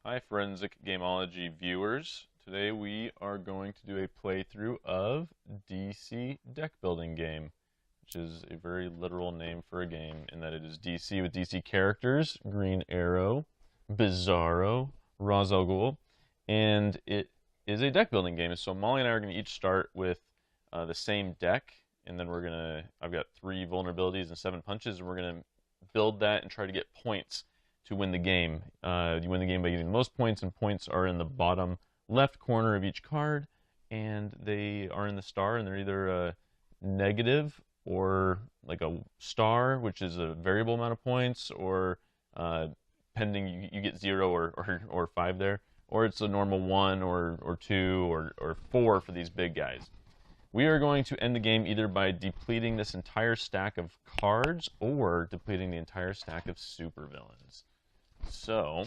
Hi, Forensic Gameology viewers. Today we are going to do a playthrough of DC Deck Building Game, which is a very literal name for a game in that it is DC with DC characters, Green Arrow, Bizarro, Ra's al Ghul, and it is a deck building game. So Molly and I are going to each start with the same deck, and then I've got 3 vulnerabilities and 7 punches, and we're going to build that and try to get points to win the game. You win the game by getting the most points, and points are in the bottom left corner of each card, and they are in the star, and they're either negative or like a star, which is a variable amount of points, or pending you get 0 or 5 there, or it's a normal 1 or 2 or 4 for these big guys. We are going to end the game either by depleting this entire stack of cards or depleting the entire stack of supervillains. So,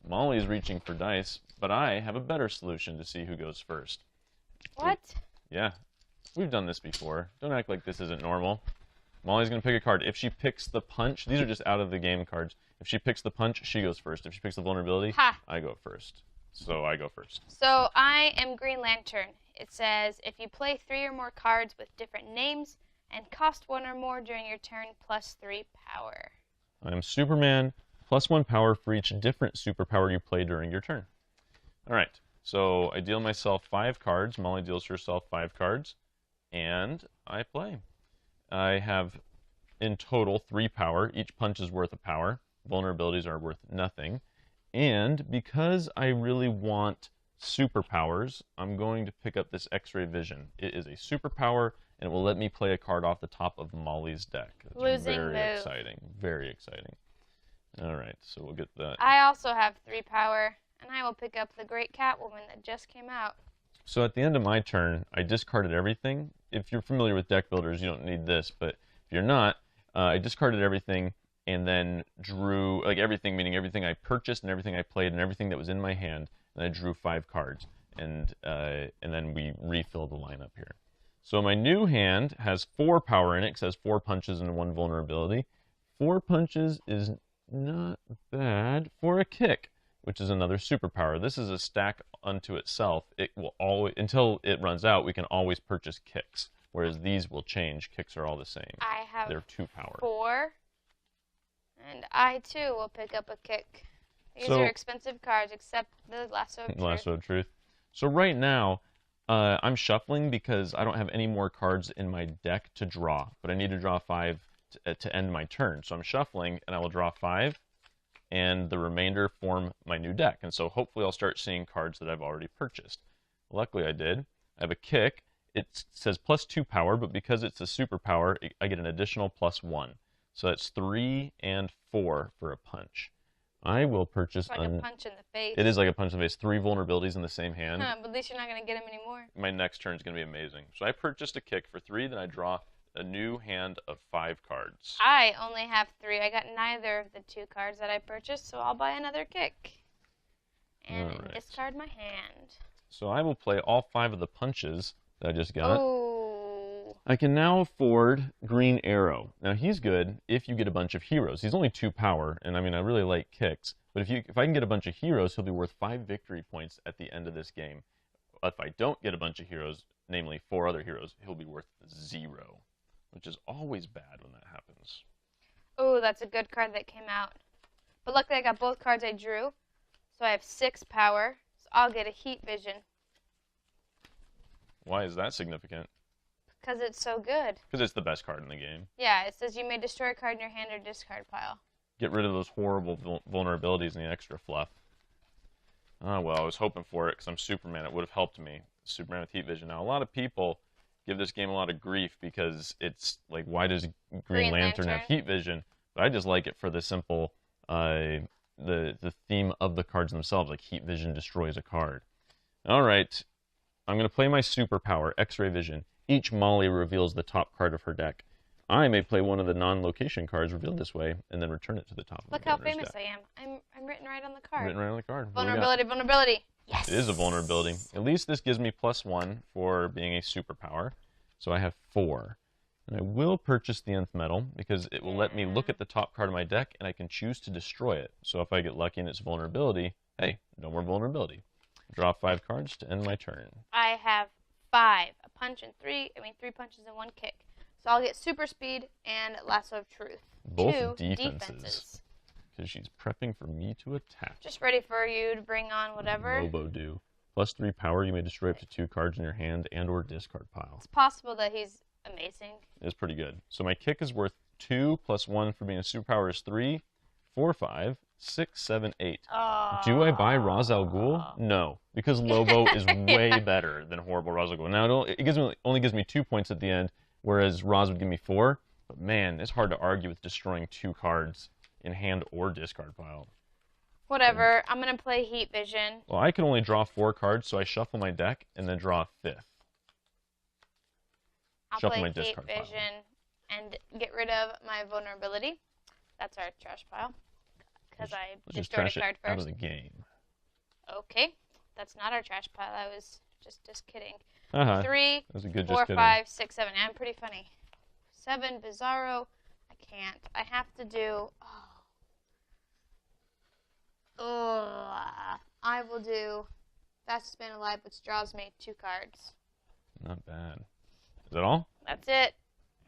Molly's reaching for dice, but I have a better solution to see who goes first. What? Yeah, we've done this before. Don't act like this isn't normal. Molly's going to pick a card. If she picks the punch, these are just out of the game cards. If she picks the punch, she goes first. If she picks the vulnerability, I go first. So I go first. So I am Green Lantern. It says if you play 3 or more cards with different names and cost 1 or more during your turn, plus 3 power. I am Superman. Plus 1 power for each different superpower you play during your turn. Alright, so I deal myself 5 cards. Molly deals herself 5 cards. And I play. I have, in total, 3 power. Each punch is worth a power. Vulnerabilities are worth nothing. And because I really want superpowers, I'm going to pick up this X-ray vision. It is a superpower, and it will let me play a card off the top of Molly's deck. That's very exciting. Very exciting. All right, so we'll get that. I also have 3 power, and I will pick up the Great Catwoman that just came out. So at the end of my turn, I discarded everything. If you're familiar with deck builders, you don't need this, but if you're not, I discarded everything and then drew, like everything, meaning everything I purchased and everything I played and everything that was in my hand, and I drew 5 cards, and then we refilled the lineup here. So my new hand has 4 power in it, because it has 4 punches and 1 vulnerability. 4 punches is not bad for a kick, which is another superpower. This is a stack unto itself. It will always, until it runs out, we can always purchase kicks, whereas these will change. Kicks are all the same. I have They're 2 power. 4, and I too will pick up a kick. These are expensive cards, except the Lasso of Truth. Lasso of Truth. So right now, I'm shuffling because I don't have any more cards in my deck to draw, but I need to draw 5 to end my turn. So I'm shuffling, and I will draw 5, and the remainder form my new deck. And so hopefully I'll start seeing cards that I've already purchased. Luckily I did. I have a kick. It says plus 2 power, but because it's a superpower, I get an additional plus 1. So that's 3 and 4 for a punch. I will purchase... It's like a punch in the face. It is like a punch in the face. 3 vulnerabilities in the same hand. But at least you're not going to get them anymore. My next turn is going to be amazing. So I purchased a kick for 3, then I draw a new hand of 5 cards. I only have 3. I got neither of the 2 cards that I purchased, so I'll buy another kick. And discard my hand. So I will play all 5 of the punches that I just got. Oh. I can now afford Green Arrow. Now he's good if you get a bunch of heroes. He's only 2 power, and I mean I really like kicks. But if I can get a bunch of heroes, he'll be worth 5 victory points at the end of this game. If I don't get a bunch of heroes, namely 4 other heroes, he'll be worth 0. Which is always bad when that happens. Oh, that's a good card that came out. But luckily I got both cards I drew. So I have 6 power. So I'll get a Heat Vision. Why is that significant? Because it's so good. Because it's the best card in the game. Yeah, it says you may destroy a card in your hand or discard pile. Get rid of those horrible vulnerabilities and the extra fluff. Oh, well, I was hoping for it because I'm Superman. It would have helped me. Superman with Heat Vision. Now, a lot of people give this game a lot of grief because it's like, why does Green Lantern have Heat Vision? But I just like it for the simple, the theme of the cards themselves, like Heat Vision destroys a card. All right, I'm going to play my superpower, X-Ray Vision. Each Molly reveals the top card of her deck. I may play one of the non-location cards revealed this way and then return it to the top of the deck. Look how famous I am. I'm written right on the card. Written right on the card. Vulnerability, vulnerability. Yes. It is a vulnerability. At least this gives me plus 1 for being a superpower. So I have 4. And I will purchase the Nth Metal because it will let me look at the top card of my deck and I can choose to destroy it. So if I get lucky and it's vulnerability, Hey, no more vulnerability. Draw 5 cards to end my turn. I have 5. A punch and 3. I mean, 3 punches and 1 kick. So I'll get super speed and lasso of truth. Both 2 defenses. Because she's prepping for me to attack. Just ready for you to bring on whatever. Lobo do. +3 power, you may destroy up to 2 cards in your hand and or discard pile. It's possible that he's amazing. It's pretty good. So my kick is worth 2 + 1 for being a superpower is 3, 4, 5, 6, 7, 8. Do I buy Ra's al Ghul? No, because Lobo is way better than horrible Ra's al Ghul. Now it only gives me 2 points at the end, whereas Ra's would give me 4. But man, it's hard to argue with destroying 2 cards in hand or discard pile. Whatever. I'm going to play Heat Vision. Well, I can only draw 4 cards, so I shuffle my deck and then draw a 5th. I'll Shuffle play my Heat discard pile. Vision and get rid of my vulnerability. That's our trash pile. Because I Just destroyed trash a card it out first. of the game. Okay. That's not our trash pile. I was just kidding. Uh-huh. 3, That was a good 4, just kidding. 5, 6, 7. I'm pretty funny. 7, Bizarro. I can't. I have to do... I will do Fastest Man Alive, which draws me 2 cards. Not bad. Is that all? That's it.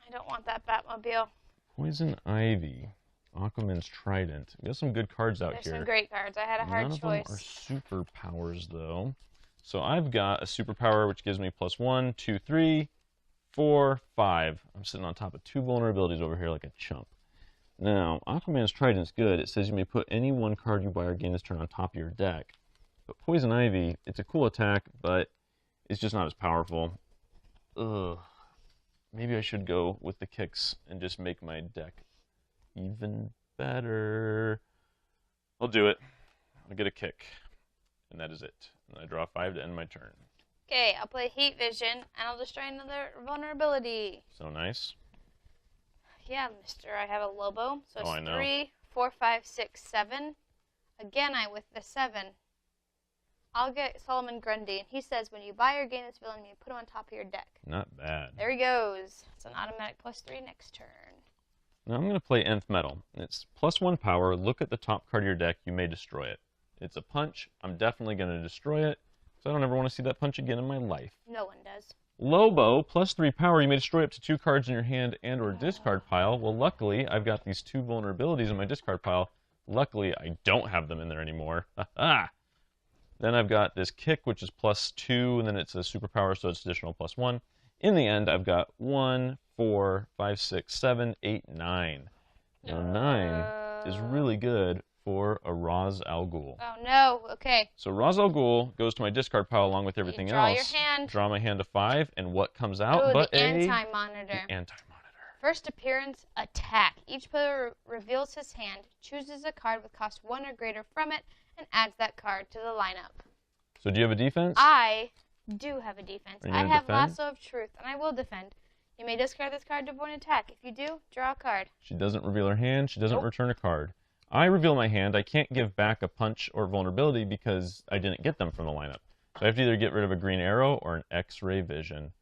I don't want that Batmobile. Poison Ivy. Aquaman's Trident. We got some good cards out There's here. some great cards. I had a hard None choice. of them are superpowers, though. So I've got a superpower, which gives me +1, 2, 3, 4, 5. I'm sitting on top of 2 vulnerabilities over here like a chump. Now, Aquaman's Trident's good. It says you may put any 1 card you buy or gain this turn on top of your deck. But Poison Ivy, it's a cool attack, but it's just not as powerful. Ugh. Maybe I should go with the kicks and just make my deck even better. I'll do it. I'll get a kick. And that is it. And I draw 5 to end my turn. Okay, I'll play Heat Vision, and I'll destroy another vulnerability. So nice. Yeah, mister, I have a Lobo. So it's I know. 3, 4, 5, 6, 7. Again, I with the 7. I'll get Solomon Grundy, and he says when you buy or gain this villain, you put him on top of your deck. Not bad. There he goes. It's an automatic +3 next turn. Now I'm going to play Nth Metal. It's +1 power. Look at the top card of your deck. You may destroy it. It's a punch. I'm definitely going to destroy it, because I don't ever want to see that punch again in my life. No one does. Lobo, +3 power. You may destroy up to 2 cards in your hand and or discard pile. Well, luckily, I've got these 2 vulnerabilities in my discard pile. Luckily, I don't have them in there anymore. Ha-ha! Then I've got this kick, which is +2, and then it's a superpower, so it's additional +1. In the end, I've got 1, 4, 5, 6, 7, 8, 9. Now 9 is really good for a Ra's al Ghul. Oh, no. Okay. So Ra's al Ghul goes to my discard pile along with everything draw else. your hand. Draw my hand to 5, and what comes out Ooh, but the a anti-monitor. anti-monitor. First appearance, attack. Each player reveals his hand, chooses a card with cost 1 or greater from it, and adds that card to the lineup. So do you have a defense? I do have a defense. Are you I gonna have defend? Lasso of Truth, and I will defend. You may discard this card to avoid an attack. If you do, draw a card. She doesn't reveal her hand. She doesn't Nope. return a card. I reveal my hand. I can't give back a punch or vulnerability because I didn't get them from the lineup. So I have to either get rid of a green arrow or an X-ray vision.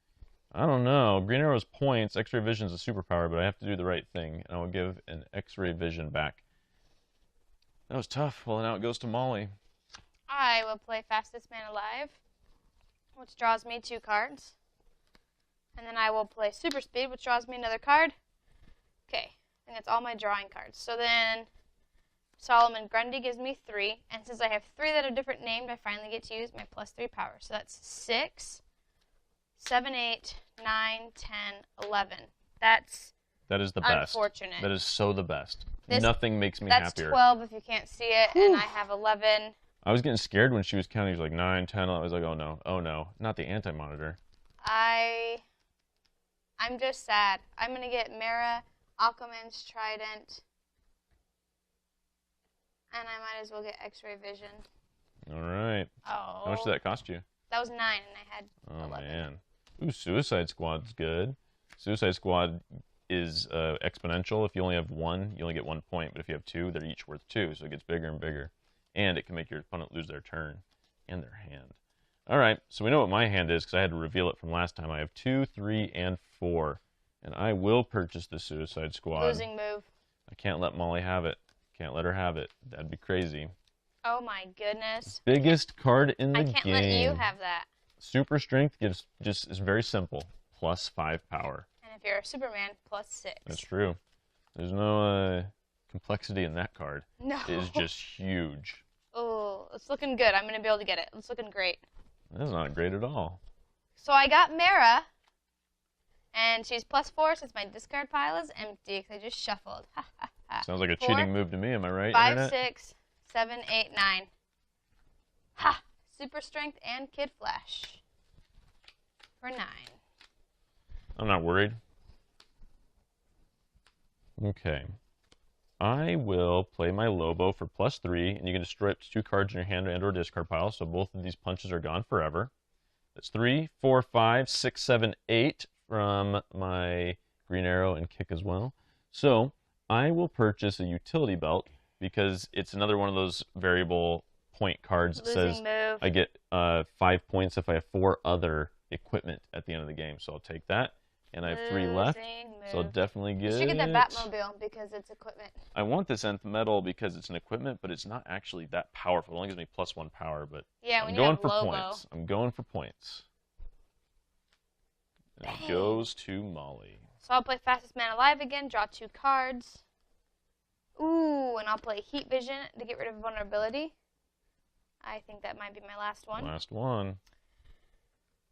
I don't know. Green arrow's points. X-ray vision's a superpower, but I have to do the right thing, and I will give an X-ray vision back. That was tough. Well, now it goes to Molly. I will play Fastest Man Alive, which draws me 2 cards. And then I will play Super Speed, which draws me another card. Okay, I think that's all my drawing cards. So then Solomon Grundy gives me 3. And since I have 3 that are different named, I finally get to use my +3 power. So that's 6, 7, 8, 9, 10, 11. That is the best. Unfortunate. That is so the best. This- Nothing makes me That's happier. 12 if you can't see it, and I have 11. I was getting scared when she was counting. She was like 9, 10. I was like, oh no, not the anti-monitor. I'm just sad. I'm going to get Mara, Aquaman's Trident, and I might as well get X-Ray Vision. All right. Oh. How much did that cost you? That was 9, and I had Oh 11. man. Ooh, Suicide Squad's good. Suicide Squad is exponential. If you only have 1, you only get 1 point. But if you have 2, they're each worth 2, so it gets bigger and bigger. And it can make your opponent lose their turn and their hand. All right, so we know what my hand is because I had to reveal it from last time. I have 2, 3, and 4. And I will purchase the Suicide Squad. Losing move. I can't let Molly have it. Can't let her have it. That'd be crazy. Oh my goodness. Biggest card in the I can't game. let you have that. Super strength is very simple. +5 power. And if you're a Superman, +6. That's true. There's no complexity in that card. No. It is just huge. Oh, it's looking good. I'm going to be able to get it. It's looking great. That's not great at all. So I got Mara, and she's +4 since my discard pile is empty because I just shuffled. Sounds like a 4, cheating move to me. Am I right, 5, Internet? 6, 7, 8, 9. Ha! Super strength and Kid Flash for 9. I'm not worried. Okay. I will play my Lobo for +3, and you can destroy up to 2 cards in your hand and or discard pile, so both of these punches are gone forever. That's 3, 4, 5, 6, 7, 8 from my Green Arrow and Kick as well. So I will purchase a utility belt because it's another one of those variable point cards that says Move. I get 5 points if I have 4 other equipment at the end of the game. So I'll take that. And I have 3 left, so I'll definitely get it. You should get that Batmobile because it's equipment. I want this nth metal because it's an equipment, but it's not actually that powerful. It only gives me +1 power, but yeah, I'm going for points. I'm going for points. And it goes to Molly. So I'll play Fastest Man Alive again, draw 2 cards. Ooh, and I'll play Heat Vision to get rid of vulnerability. I think that might be my last one. Last one.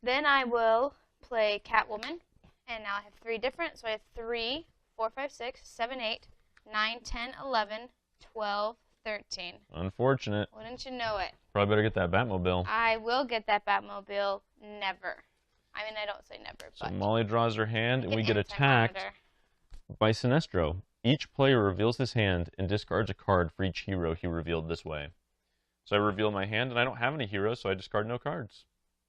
Then I will play Catwoman. And now I have 3 different. So I have 3, 4, 5, 6, 7, 8, 9, 10, 11, 12, 13. Unfortunate. Wouldn't you know it? Probably better get that Batmobile. I will get that Batmobile never. I mean, I don't say never, So but... Molly draws her hand, and we get attacked by Sinestro. Each player reveals his hand and discards a card for each hero he revealed this way. So I reveal my hand, and I don't have any heroes, so I discard no cards.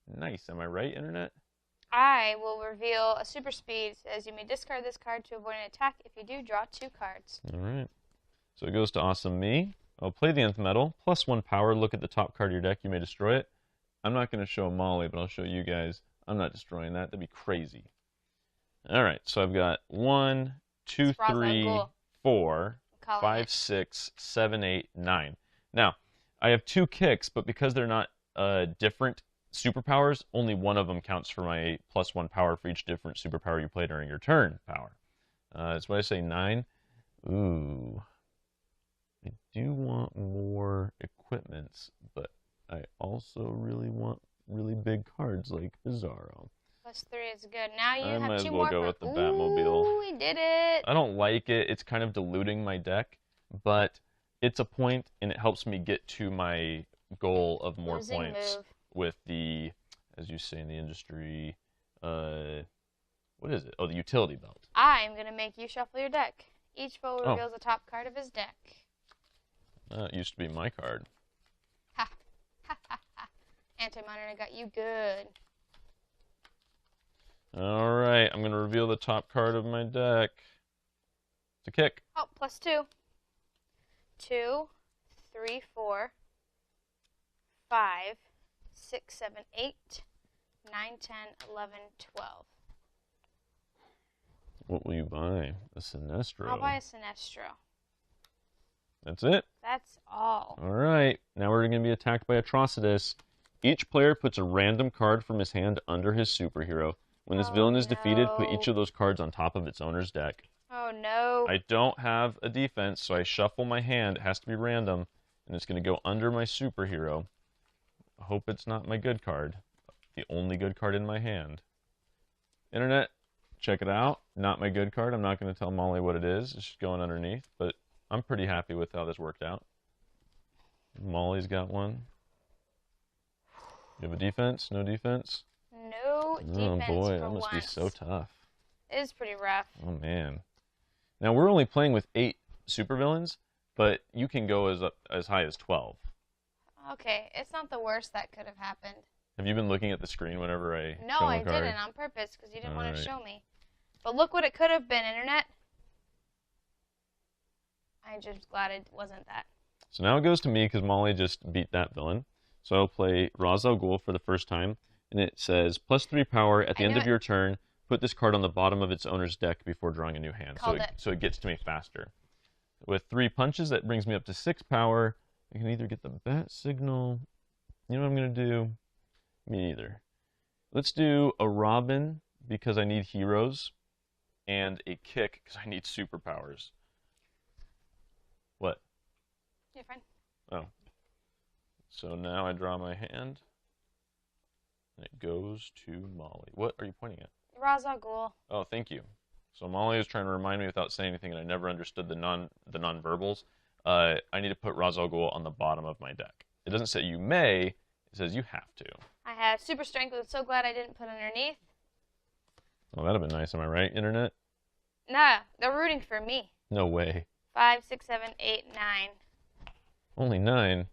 Nice. Am I right, Internet? I will reveal a super speed. It says you may discard this card to avoid an attack. If you do, draw 2 cards. All right. So it goes to Awesome Me. I'll play the nth metal. +1 power. Look at the top card of your deck. You may destroy it. I'm not going to show Molly, but I'll show you guys. I'm not destroying that. That'd be crazy. All right. So I've got 1, 2, 3, 4, 5, 6, 7, 8, 9. Now, I have 2 kicks, but because they're not different superpowers, only one of them counts for my +1 power for each different superpower you play during your turn power. That's why I say 9. Ooh. I do want more equipments, but I also really want really big cards like Bizarro. +3 is good. Now you have 2 more. I might as well go with the Batmobile. Ooh, we did it. I don't like it. It's kind of diluting my deck, but it's a point, and it helps me get to my goal of more points. With the, as you say in the industry, what is it? Oh, the utility belt. I'm going to make you shuffle your deck. Each foe reveals the top card of his deck. It used to be my card. Ha. Ha, ha, ha. Anti-monitor got you good. All right, I'm going to reveal the top card of my deck. It's a kick. Oh, +2. 2, 3, 4, 5, 6, 7, 8, 9, 10, 11, 12. What will you buy? A Sinestro. I'll buy a Sinestro. That's it? That's all. All right. Now we're going to be attacked by Atrocitus. Each player puts a random card from his hand under his superhero. When this villain is defeated, put each of those cards on top of its owner's deck. Oh, no. I don't have a defense, so I shuffle my hand. It has to be random, and it's going to go under my superhero. I hope it's not my good card. The only good card in my hand. Internet, check it out. Not my good card. I'm not going to tell Molly what it is. It's just going underneath, but I'm pretty happy with how this worked out. Molly's got one. You have a defense? No defense? No defense. Oh boy, for that must be so tough. It is pretty rough. Oh man. Now we're only playing with 8 supervillains, but you can go as high as 12. Okay, it's not the worst that could have happened. Have you been looking at the screen whenever I No, show I a card? didn't on purpose because you didn't want to show me. But look what it could have been, Internet. I'm just glad it wasn't that. So now it goes to me because Molly just beat that villain. So I'll play Ra's al Ghul for the first time, and it says +3 power at the end of your turn. Put this card on the bottom of its owner's deck before drawing a new hand. So it gets to me faster. With 3 punches, that brings me up to 6 power. I can either get the bat signal. You know what I'm going to do? Me neither. Let's do a Robin because I need heroes, and a kick because I need superpowers. What? You're fine. Oh. So now I draw my hand, and it goes to Molly. What are you pointing at? Ra's al Ghul. Oh, thank you. So Molly is trying to remind me without saying anything, and I never understood the nonverbals. I need to put Ra's al Ghul on the bottom of my deck. It doesn't say you may, it says you have to. I have super strength, but I'm so glad I didn't put underneath. Oh, that'd have been nice. Am I right, Internet? Nah, they're rooting for me. No way. 5, 6, 7, 8, 9. Only 9.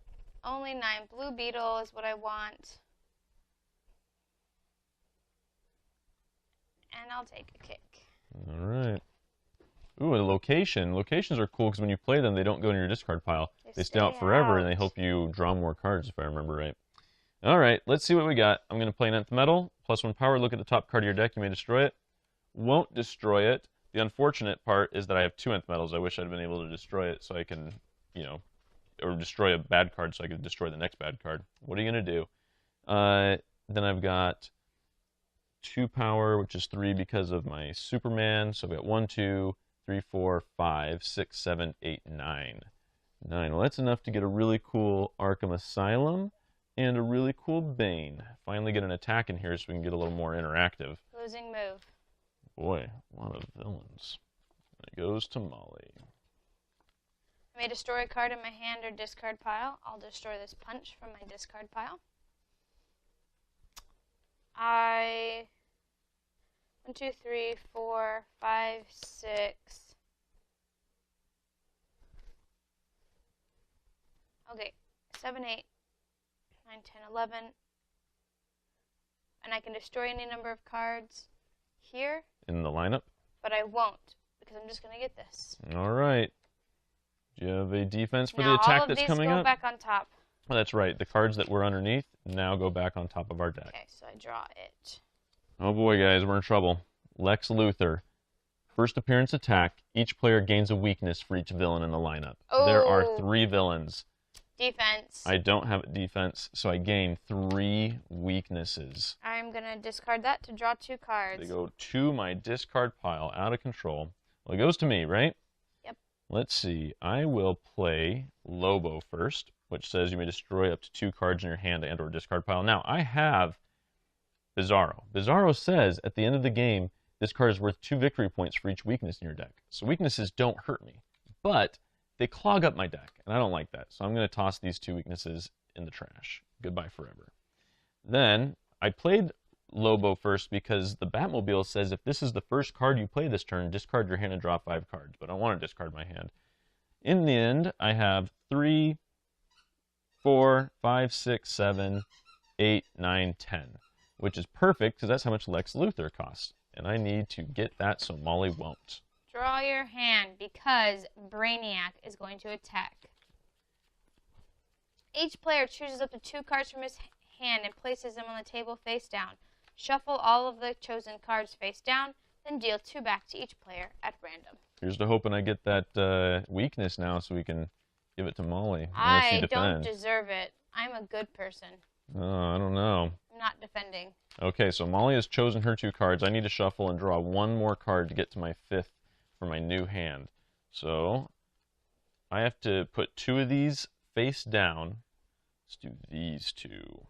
Only 9. Blue Beetle is what I want. And I'll take a kick. All right. Ooh, a location. Locations are cool because when you play them, they don't go in your discard pile. They stay out forever, and they help you draw more cards, if I remember right. All right, let's see what we got. I'm going to play Nth Metal. +1 power. Look at the top card of your deck. You may destroy it. Won't destroy it. The unfortunate part is that I have 2 Nth Metals. I wish I'd been able to destroy it so I can, or destroy a bad card so I could destroy the next bad card. What are you going to do? Then I've got 2 power, which is 3 because of my Superman. So I've got 1, 2, 3, 4, 5, 6, 7, 8, 9. 9. Well, that's enough to get a really cool Arkham Asylum and a really cool Bane. Finally get an attack in here so we can get a little more interactive. Losing move. Boy, a lot of villains. It goes to Molly. I may destroy a card in my hand or discard pile. I'll destroy this punch from my discard pile. 1, 2, 3, 4, 5, 6. Okay, 7, 8, 9, 10, 11. And I can destroy any number of cards here. In the lineup? But I won't, because I'm just going to get this. All right. Do you have a defense for now, the attack that's all of coming these go up? back on top. Oh, that's right. The cards that were underneath now go back on top of our deck. Okay, so I draw it. Oh boy, guys, we're in trouble. Lex Luthor. First appearance attack. Each player gains a weakness for each villain in the lineup. Oh. There are 3 villains. Defense. I don't have a defense, so I gain 3 weaknesses. I'm going to discard that to draw 2 cards. They go to my discard pile, out of control. Well, it goes to me, right? Yep. Let's see. I will play Lobo first, which says you may destroy up to 2 cards in your hand and or discard pile. Now, I have Bizarro. Bizarro says at the end of the game, this card is worth 2 victory points for each weakness in your deck. So weaknesses don't hurt me, but they clog up my deck, and I don't like that. So I'm going to toss these 2 weaknesses in the trash. Goodbye forever. Then I played Lobo first because the Batmobile says if this is the first card you play this turn, discard your hand and draw 5 cards. But I want to discard my hand. In the end, I have 3, 4, 5, 6, 7, 8, 9, 10, which is perfect because that's how much Lex Luthor costs. And I need to get that so Molly won't. Draw your hand because Brainiac is going to attack. Each player chooses up to 2 cards from his hand and places them on the table face down. Shuffle all of the chosen cards face down, then deal 2 back to each player at random. Here's to hoping I get that weakness now so we can give it to Molly. I don't deserve it. I'm a good person. Oh, I don't know. I'm not defending. Okay, so Molly has chosen her 2 cards. I need to shuffle and draw 1 more card to get to my 5th for my new hand. So I have to put 2 of these face down. Let's do these 2.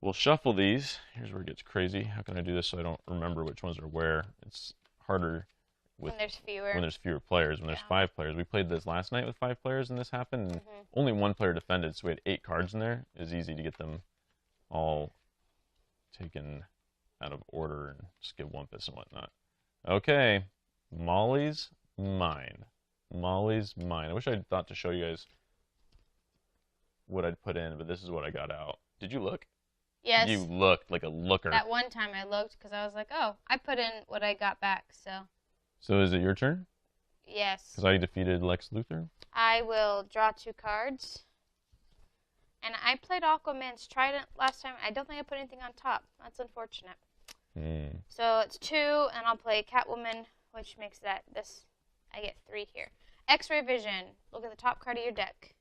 We'll shuffle these. Here's where it gets crazy. How can I do this so I don't remember which ones are where? It's harder when there's fewer. When there's fewer players. When there's 5 players. We played this last night with 5 players and this happened. And only 1 player defended, so we had 8 cards in there. It was easy to get them all taken out of order and skip Wumpus and whatnot. Okay, Molly's mine. Molly's mine. I wish I'd thought to show you guys what I'd put in, but this is what I got out. Did you look? Yes. You looked like a looker. That one time I looked because I was like, oh, I put in what I got back, so. So is it your turn? Yes. Because I defeated Lex Luthor? I will draw 2 cards. And I played Aquaman's Trident last time. I don't think I put anything on top. That's unfortunate. So it's 2, and I'll play Catwoman, which makes that this. I get 3 here. X-ray vision. Look at the top card of your deck.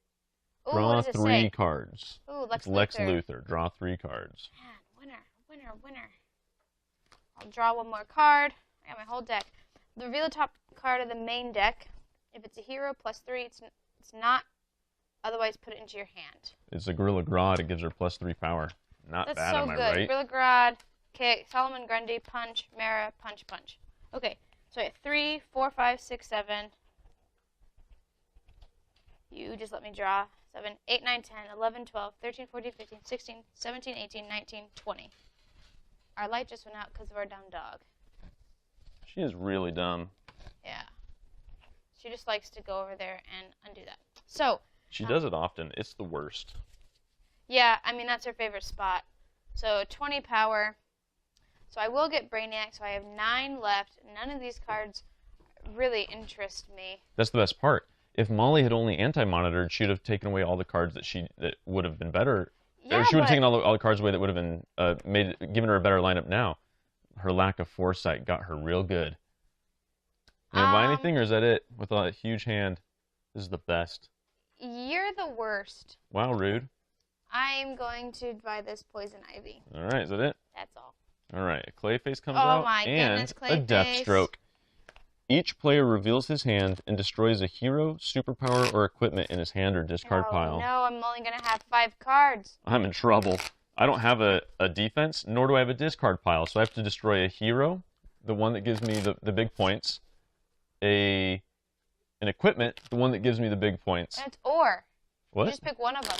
Ooh, Draw what does it 3 say? cards. Ooh, It's Lex Luthor. Draw 3 cards. Man, winner, winner, winner. I'll draw one more card. I got my whole deck. Reveal the top card of the main deck. If it's a hero, +3. It's not. Otherwise, put it into your hand. It's a Gorilla Grodd. It gives her +3 power. Not That's bad, so am I good. right? Gorilla Grodd, kick, Solomon Grundy, punch, Mara, punch, punch. Okay, so I have 3, 4, 5, 6, 7. You just let me draw. 7, 8, 9, 10, 11, 12, 13, 14, 15, 16, 17, 18, 19, 20. Our light just went out because of our dumb dog. She is really dumb. Yeah. She just likes to go over there and undo that. So. She does it often. It's the worst. Yeah, I mean, that's her favorite spot. So 20 power. So I will get Brainiac, so I have 9 left. None of these cards really interest me. That's the best part. If Molly had only anti-monitored, she'd have taken away all the cards that would have been better. Yeah, or she would have taken all the cards away that would have been given her a better lineup now. Her lack of foresight got her real good. You gonna buy anything, or is that it? With a huge hand, this is the best. You're the worst. Wow, rude. I'm going to buy this Poison Ivy. All right, is that it? That's all. All right, a Clayface comes out, my and goodness, a Deathstroke. Each player reveals his hand and destroys a hero, superpower, or equipment in his hand or discard pile. No, I'm only going to have 5 cards. I'm in trouble. I don't have a defense, nor do I have a discard pile, so I have to destroy a hero, the one that gives me the big points, an equipment, the one that gives me the big points. And it's or. What? You just pick one of them.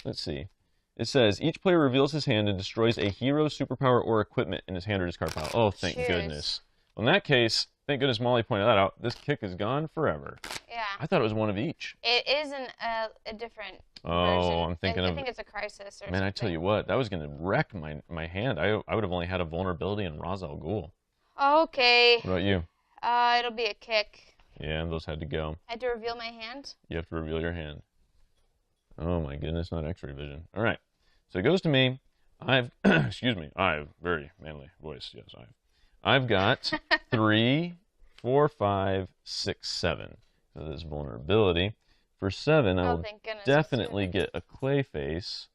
Let's see. It says, each player reveals his hand and destroys a hero, superpower, or equipment in his hand or discard pile. Oh, thank goodness. Well, in that case, thank goodness Molly pointed that out. This kick is gone forever. Yeah. I thought it was one of each. It is a different version. I'm thinking I think it's a Crisis or something. Man, I tell you what, that was going to wreck my hand. I would have only had a vulnerability in Ra's al Ghul. Okay. What about you? It'll be a kick. Yeah, those had to go. I had to reveal my hand? You have to reveal your hand. Oh my goodness, not X-ray vision. All right, so it goes to me. Excuse me, I have very manly voice. Yes, I've got 3, 4, 5, 6, 7. So this vulnerability. For 7, I will definitely get a Clayface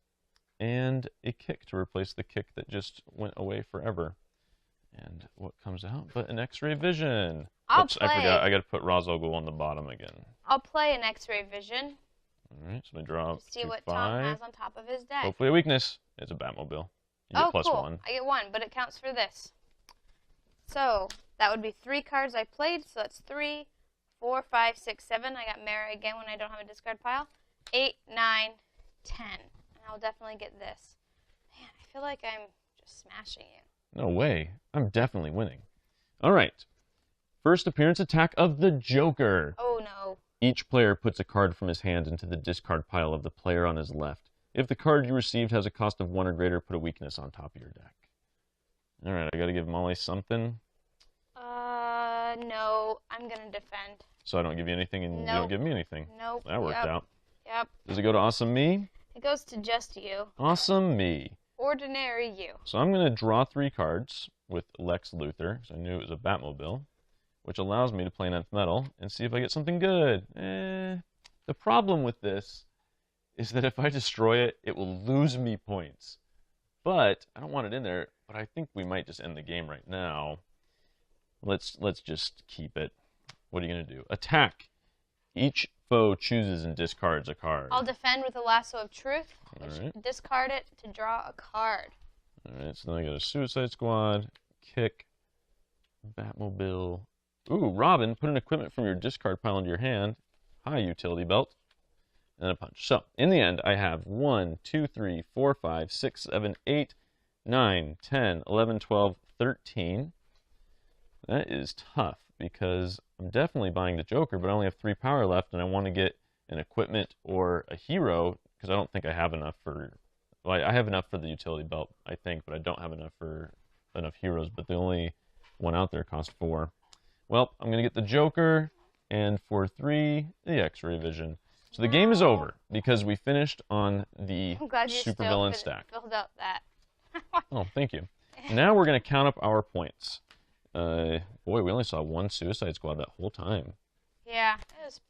and a kick to replace the kick that just went away forever. And what comes out but an X-ray vision? Oops, I forgot. I got to put Ra's al Ghul on the bottom again. I'll play an X-ray vision. All right, so I draw up see what Tom has on top of his deck. Hopefully a weakness. It's a Batmobile. You get cool. +1. I get 1, but it counts for this. So that would be 3 cards I played. So that's 3, 4, 5, 6, 7. I got Mara again when I don't have a discard pile. 8, 9, 10. And I'll definitely get this. Man, I feel like I'm just smashing you. No way. I'm definitely winning. All right. First appearance attack of the Joker. Oh, no. Each player puts a card from his hand into the discard pile of the player on his left. If the card you received has a cost of 1 or greater, put a weakness on top of your deck. All right, I got to give Molly something. No. I'm going to defend. So I don't give you anything and you don't give me anything. Nope. That worked out. Yep. Does it go to Awesome Me? It goes to just you. Awesome Me. Ordinary you. So I'm going to draw 3 cards with Lex Luthor, because I knew it was a Batmobile, which allows me to play Nth Metal and see if I get something good. The problem with this is that if I destroy it, it will lose me points. But I don't want it in there, but I think we might just end the game right now. Let's just keep it. What are you going to do? Attack. Each foe chooses and discards a card. I'll defend with a Lasso of Truth, which right. Discard it to draw a card. All right, so then I got a Suicide Squad, Kick, Batmobile. Ooh, Robin, put an equipment from your discard pile into your hand. Hi, Utility Belt. And a punch. So, in the end, I have 1, 2, 3, 4, 5, 6, 7, 8, 9, 10, 11, 12, 13. That is tough because I'm definitely buying the Joker, but I only have 3 power left, and I want to get an equipment or a hero because I don't think I have enough for... Well, I have enough for the Utility Belt, I think, but I don't have enough for enough heroes, but the only one out there costs 4. Well, I'm going to get the Joker, and for 3, the X-Ray Vision. So the game is over because we finished on the supervillain stack. Filled out that. Oh, thank you. Now we're going to count up our points. Boy, we only saw 1 Suicide Squad that whole time. Yeah, Yeah,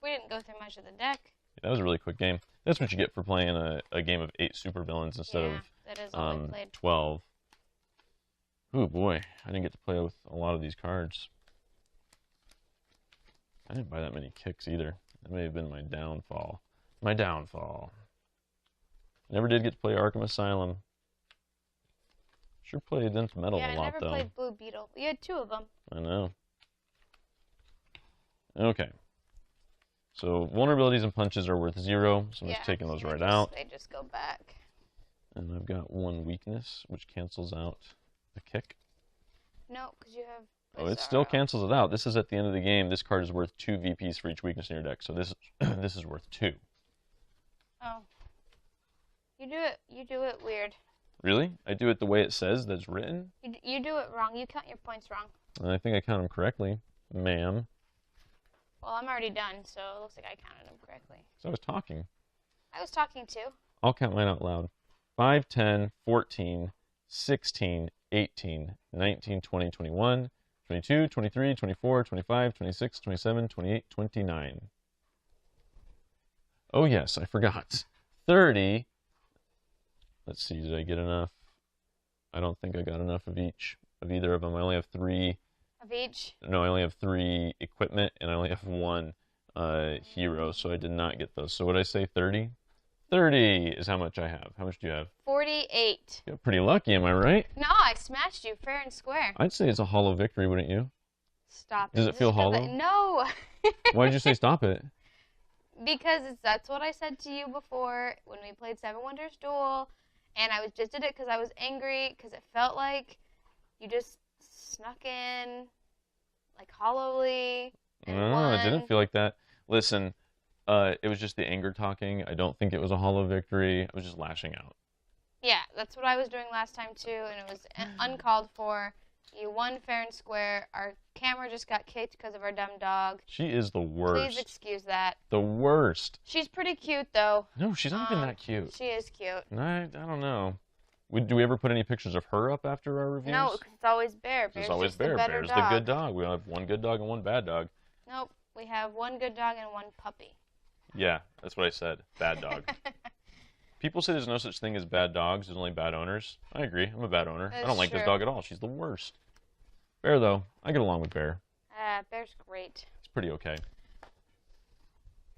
we didn't go through much of the deck. Yeah, that was a really quick game. That's what you get for playing a game of 8 supervillains instead of that is all we played. 12. Ooh, boy. I didn't get to play with a lot of these cards. I didn't buy that many kicks either. That may have been my downfall. My downfall. Never did get to play Arkham Asylum. Sure played Dense Metal a lot, though. Yeah, I never played Blue Beetle. We had 2 of them. I know. Okay. So vulnerabilities and punches are worth 0, so I'm just taking those right out. They just go back. And I've got 1 weakness, which cancels out the kick. No, because you have... Oh, it still cancels it out. This is at the end of the game. This card is worth 2 VPs for each weakness in your deck, so this this is worth 2. Oh. You do it weird. Really? I do it the way it says that's written? You do it wrong. You count your points wrong. And I think I count them correctly, ma'am. Well, I'm already done, so it looks like I counted them correctly. So I was talking. I was talking too. I'll count mine out loud. 5, 10, 14, 16, 18, 19, 20, 21, 22, 23, 24, 25, 26, 27, 28, 29. Oh, yes, I forgot. 30. Let's see, did I get enough? I don't think I got enough of either of them. I only have 3. Of each? No, I only have 3 equipment, and I only have 1 hero, so I did not get those. So what did I say, 30? 30 is how much I have. How much do you have? 48. You're pretty lucky, am I right? No, I smashed you fair and square. I'd say it's a hollow victory, wouldn't you? Stop it. Does it feel hollow? No. Why did you say stop it? Because that's what I said to you before when we played Seven Wonders Duel, and I just did it because I was angry, because it felt like you just snuck in, like, hollowly. No, it didn't feel like that. Listen, it was just the anger talking. I don't think it was a hollow victory. I was just lashing out. Yeah, that's what I was doing last time, too, and it was uncalled for. You won fair and square. Our camera just got kicked because of our dumb dog. She is the worst. Please excuse that. The worst. She's pretty cute, though. No, she's not even that cute. She is cute. I don't know. Do we ever put any pictures of her up after our reviews? No, because it's always Bear. It's always Bear. Bear's the good dog. We have 1 good dog and 1 bad dog. Nope, we have 1 good dog and 1 puppy. Yeah, that's what I said. Bad dog. People say there's no such thing as bad dogs. There's only bad owners. I agree. I'm a bad owner. I don't like this dog at all. She's the worst. Bear, though, I get along with Bear. Bear's great. It's pretty okay.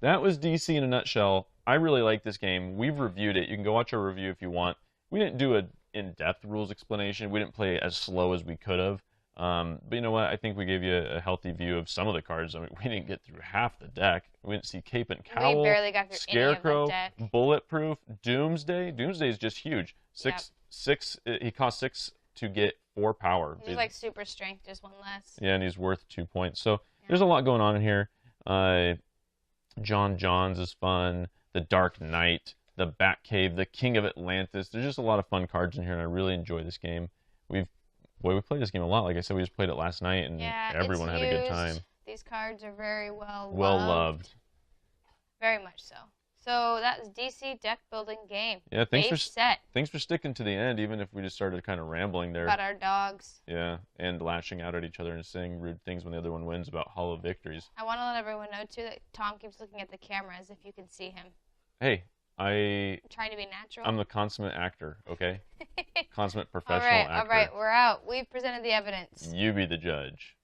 That was DC in a nutshell. I really like this game. We've reviewed it. You can go watch our review if you want. We didn't do an in-depth rules explanation. We didn't play as slow as we could have. But you know what? I think we gave you a healthy view of some of the cards. I mean, we didn't get through half the deck. We didn't see Cape and Cowl, we barely got through Scarecrow, any of the deck. Bulletproof, Doomsday. Doomsday is just huge. Six. He costs 6 to get 4 power. He's like super strength, just 1 less. Yeah, and he's worth 2 points. So there's a lot going on in here. John Johns is fun. The Dark Knight, the Batcave, the King of Atlantis. There's just a lot of fun cards in here, and I really enjoy this game. We played this game a lot. Like I said, we just played it last night, and everyone had a good time. These cards are very well loved. Very much so. So that is DC deck building game. Yeah, thanks for sticking to the end, even if we just started kind of rambling there. About our dogs. Yeah, and lashing out at each other and saying rude things when the other one wins about hollow victories. I want to let everyone know, too, that Tom keeps looking at the camera as if you can see him. Hey, I'm trying to be natural. I'm the consummate actor, okay? Consummate professional actor. All right, we're out. We've presented the evidence. You be the judge.